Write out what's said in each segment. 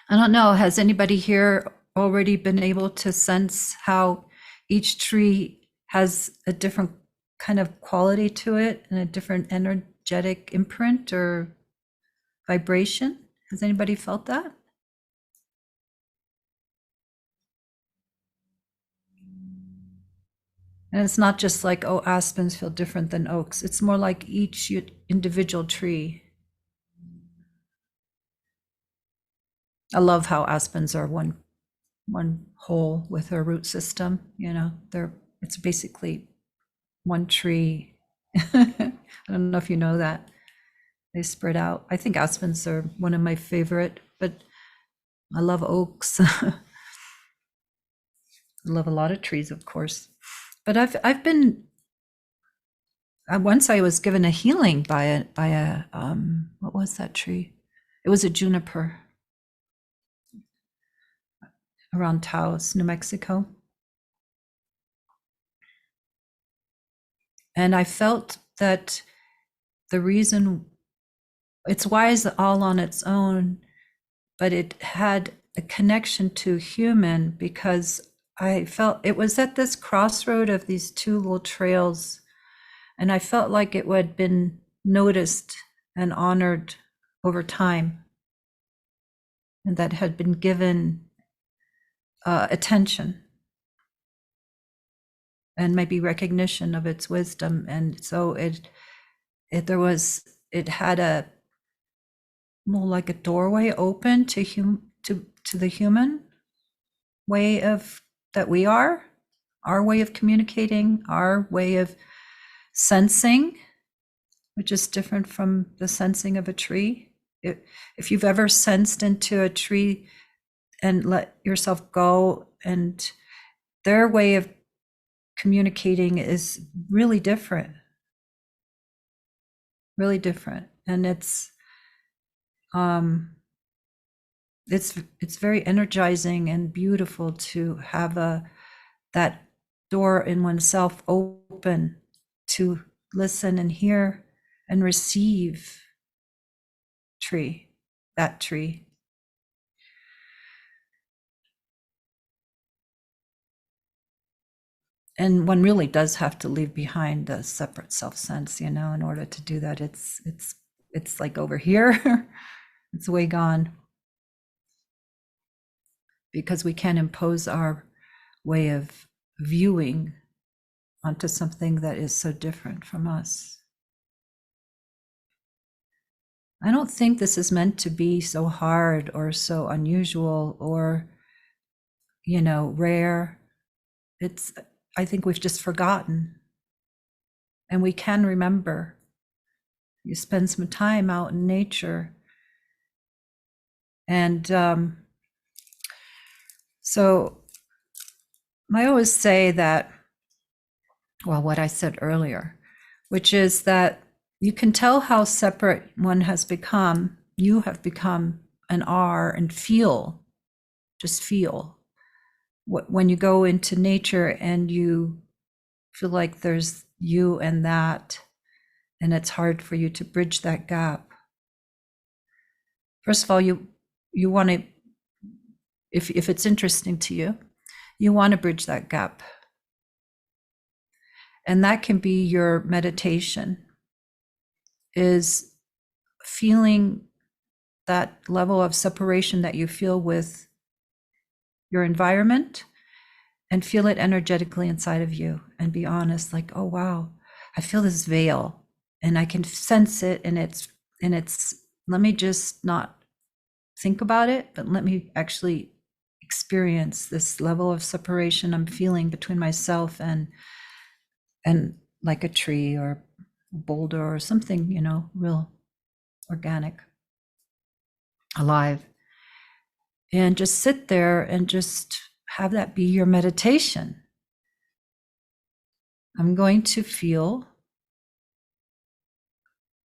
I don't know, has anybody here already been able to sense how each tree has a different kind of quality to it and a different energetic imprint or vibration? Has anybody felt that? And it's not just like, oh, aspens feel different than oaks. It's more like each individual tree. I love how aspens are one whole with their root system. You know, it's basically one tree. I don't know if you know that. They spread out. I think aspens are one of my favorite, but I love oaks. I love a lot of trees, of course. But I've been once I was given a healing by a what was that tree? It was a juniper around Taos, New Mexico. And I felt that the reason it's wise all on its own, but it had a connection to human because I felt it was at this crossroad of these two little trails, and I felt like it had been noticed and honored over time, and that had been given attention and maybe recognition of its wisdom. And so it had a more like a doorway open to the human way of that we are, our way of communicating, our way of sensing, which is different from the sensing of a tree. If you've ever sensed into a tree and let yourself go, and their way of communicating is really different, and it's very energizing and beautiful to have that door in oneself open to listen and hear and receive that tree. And one really does have to leave behind the separate self sense, in order to do that. It's like over here. It's way gone. Because we can't impose our way of viewing onto something that is so different from us. I don't think this is meant to be so hard or so unusual or, rare. I think we've just forgotten. And we can remember. You spend some time out in nature. And so I always say that, well, what I said earlier, which is that you can tell how separate one has become. You have become and are, and just feel. When you go into nature and you feel like there's you and that, and it's hard for you to bridge that gap. First of all, you want to, if it's interesting to you, you want to bridge that gap. And that can be your meditation, is feeling that level of separation that you feel with your environment, and feel it energetically inside of you, and be honest, like, oh wow, I feel this veil and I can sense it, and it's let me just not think about it, but let me actually experience this level of separation I'm feeling between myself and like a tree or a boulder or something, real organic, alive. And just sit there and just have that be your meditation. I'm going to feel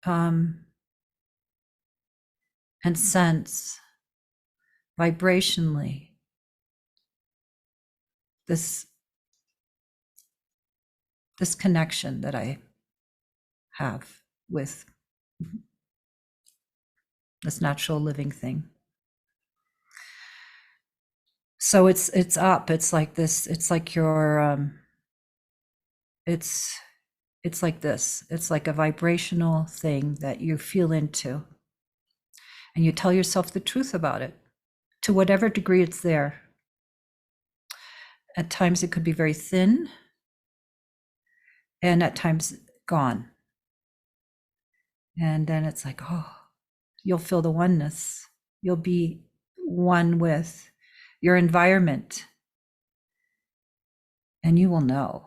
and sense vibrationally this connection that I have with this natural living thing. So it's up. It's like this. It's like your it's it's like this. It's like a vibrational thing that you feel into, and you tell yourself the truth about it to whatever degree it's there. At times it could be very thin, and at times gone. And then it's like, oh, you'll feel the oneness. You'll be one with your environment, and you will know.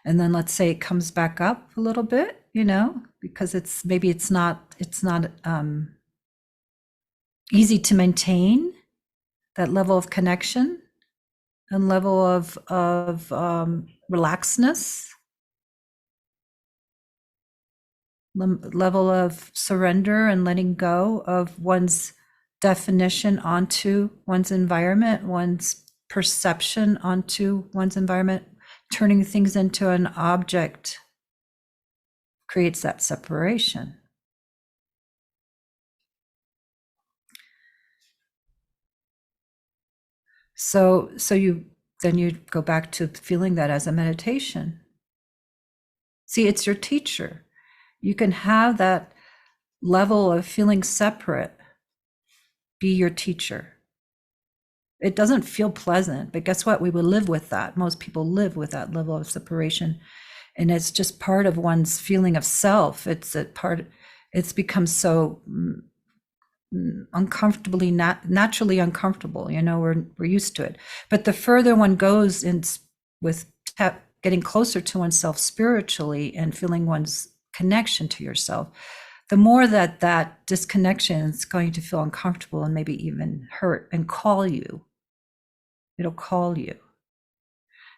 And then let's say it comes back up a little bit, because it's not easy to maintain that level of connection and level of relaxedness, level of surrender and letting go of one's definition onto one's environment, one's perception onto one's environment, turning things into an object creates that separation. So you go back to feeling that as a meditation. See, it's your teacher. You can have that level of feeling separate be your teacher. It doesn't feel pleasant, but guess what? We will live with that. Most people live with that level of separation, and it's just part of one's feeling of self. It's become so uncomfortably, naturally uncomfortable. We're used to it. But the further one goes in with getting closer to oneself spiritually and feeling one's connection to yourself, the more that disconnection is going to feel uncomfortable and maybe even hurt and call you. It'll call you.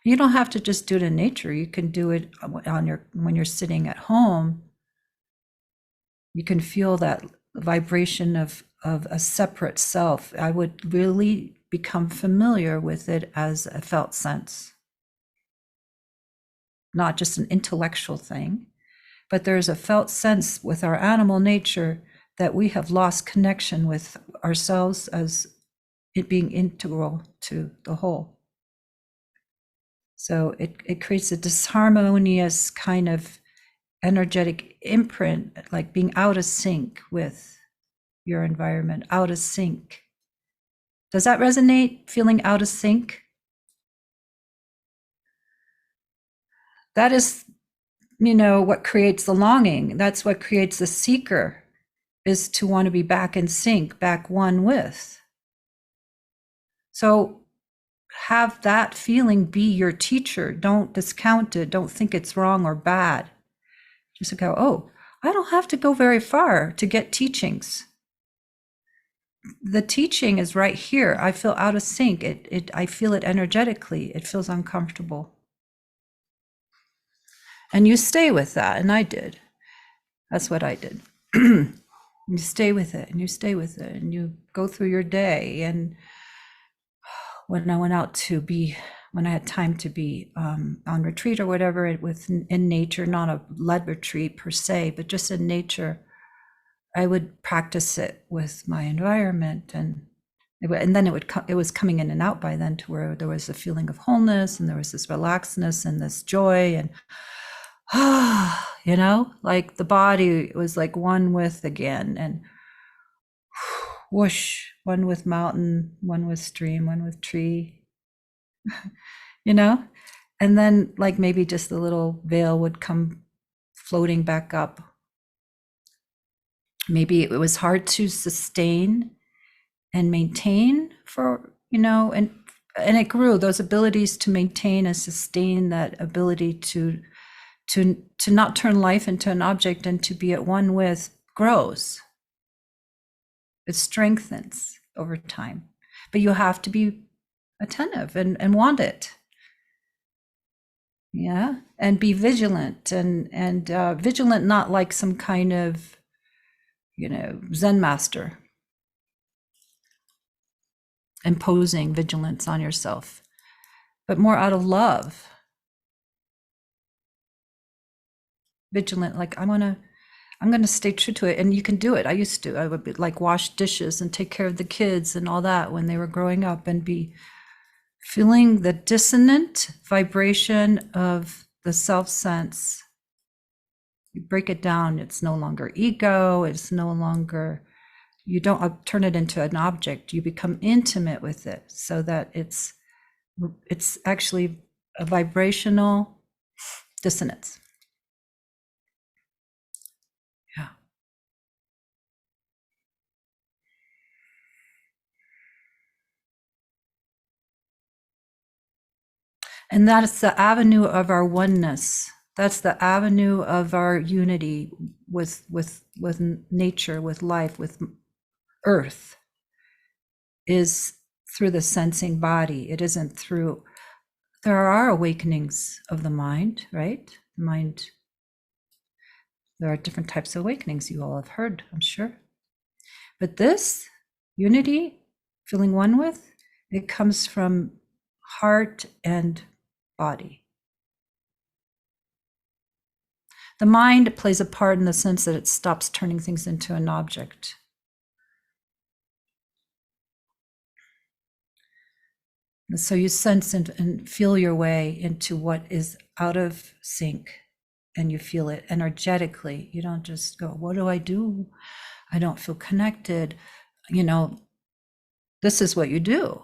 You don't have to just do it in nature. You can do it when you're sitting at home. You can feel that vibration of a separate self. I would really become familiar with it as a felt sense, not just an intellectual thing, but there's a felt sense with our animal nature that we have lost connection with ourselves as it being integral to the whole. So it creates a disharmonious kind of energetic imprint, like being out of sync with your environment, out of sync. Does that resonate, feeling out of sync? That is, what creates the longing. That's what creates the seeker, is to want to be back in sync, back one with. So have that feeling be your teacher. Don't discount it. Don't think it's wrong or bad. Just go, oh, I don't have to go very far to get teachings. The teaching is right here. I feel out of sync. I feel it energetically. It feels uncomfortable. And you stay with that. And I did. That's what I did. You stay with it and you stay with it and you go through your day. And when I went out when I had time to be on retreat or whatever, in nature, not a led retreat per se, but just in nature, I would practice it with my environment, and then it was coming in and out by then to where there was a feeling of wholeness and there was this relaxedness and this joy and like the body was like one with again, and whoosh, one with mountain, one with stream, one with tree, and then like maybe just a little veil would come floating back up. Maybe it was hard to sustain and maintain for, and it grew, those abilities to maintain and sustain, that ability to not turn life into an object and to be at one with, grows. It strengthens over time, but you have to be attentive and want it. Yeah. And be vigilant and vigilant, not like some kind of, Zen master imposing vigilance on yourself, but more out of love. Vigilant, like I want I'm going to stay true to it. And you can do it. I used to. I would be like wash dishes and take care of the kids and all that when they were growing up, and be feeling the dissonant vibration of the self sense. You break it down. It's no longer ego. It's no longer, you don't turn it into an object. You become intimate with it so that it's actually a vibrational dissonance. Yeah. And that's the avenue of our oneness. That's the avenue of our unity with nature, with life, with earth, is through the sensing body. It isn't through, there are awakenings of the mind, right? The mind, there are different types of awakenings you all have heard, I'm sure. But this unity, feeling one with, it comes from heart and body. The mind plays a part in the sense that it stops turning things into an object. And so you sense and feel your way into what is out of sync, and you feel it energetically. You don't just go, what do? I don't feel connected. This is what you do.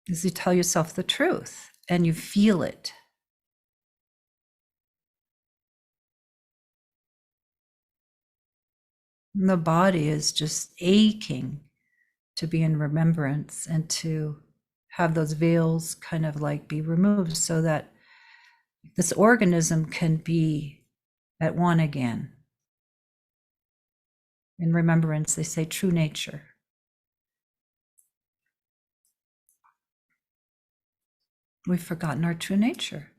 Is you tell yourself the truth and you feel it. And the body is just aching to be in remembrance and to have those veils kind of like be removed so that this organism can be at one again. In remembrance, they say true nature. We've forgotten our true nature.